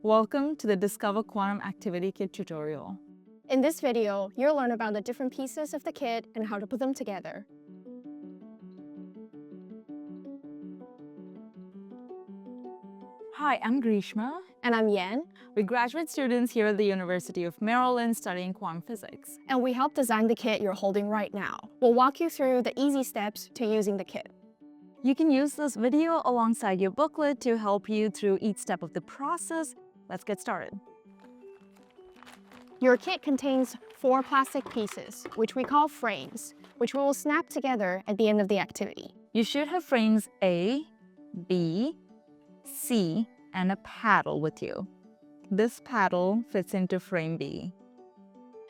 Welcome to the Discover Quantum Activity Kit tutorial. In this video, you'll learn about the different pieces of the kit and how to put them together. Hi, I'm Grishma. And I'm Yan, We're graduate students here at the University of Maryland studying quantum physics. and we help design the kit you're holding right now. We'll walk you through the easy steps to using the kit. You can use this video alongside your booklet to help you through each step of the process. Let's get started. Your kit contains 4 plastic pieces, which we call frames, which we will snap together at the end of the activity. You should have frames A, B, C, and a paddle with you. This paddle fits into frame B.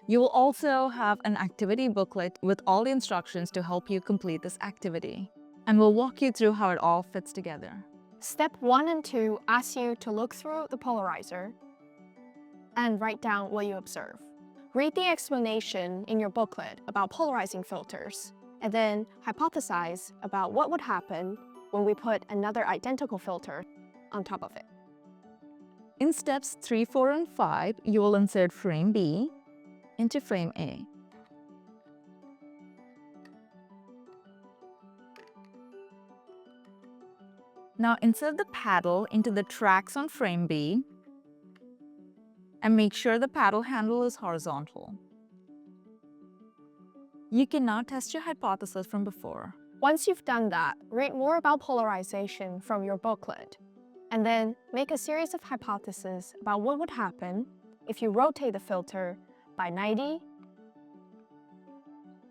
You will also have an activity booklet with all the instructions to help you complete this activity. And we'll walk you through how it all fits together. Step 1 and 2 ask you to look through the polarizer and write down what you observe. Read the explanation in your booklet about polarizing filters, and then hypothesize about what would happen when we put another identical filter on top of it. In steps 3, 4, and 5, you will insert frame B into frame A. Now insert the paddle into the tracks on frame B and make sure the paddle handle is horizontal. You can now test your hypothesis from before. Once you've done that, read more about polarization from your booklet, and then make a series of hypotheses about what would happen if you rotate the filter by 90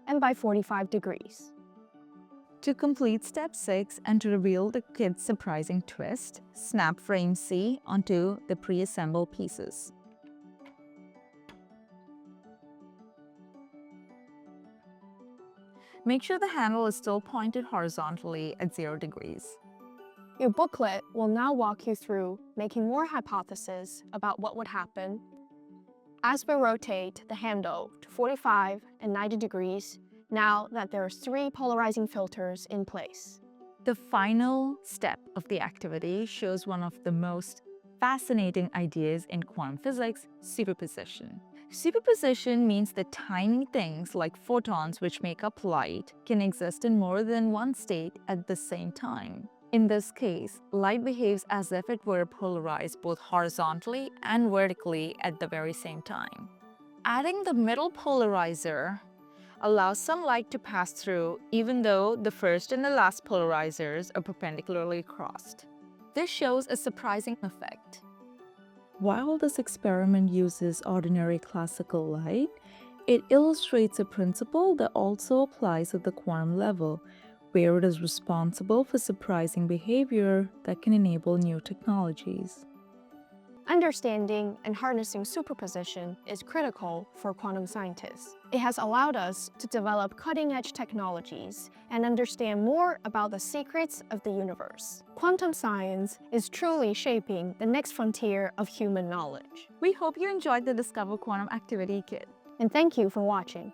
and by 45 degrees. To complete step 6 and to reveal the kit's surprising twist, snap frame C onto the pre-assembled pieces. Make sure the handle is still pointed horizontally at 0 degrees. Your booklet will now walk you through making more hypotheses about what would happen as we rotate the handle to 45 and 90 degrees now that there are 3 polarizing filters in place. The final step of the activity shows one of the most fascinating ideas in quantum physics, superposition. Superposition means that tiny things like photons, which make up light, can exist in more than one state at the same time. In this case, light behaves as if it were polarized both horizontally and vertically at the very same time. Adding the middle polarizer allows some light to pass through even though the first and the last polarizers are perpendicularly crossed. This shows a surprising effect. While this experiment uses ordinary classical light, it illustrates a principle that also applies at the quantum level, where it is responsible for surprising behavior that can enable new technologies. Understanding and harnessing superposition is critical for quantum scientists. It has allowed us to develop cutting-edge technologies and understand more about the secrets of the universe. Quantum science is truly shaping the next frontier of human knowledge. We hope you enjoyed the Discover Quantum Activity Kit. And thank you for watching.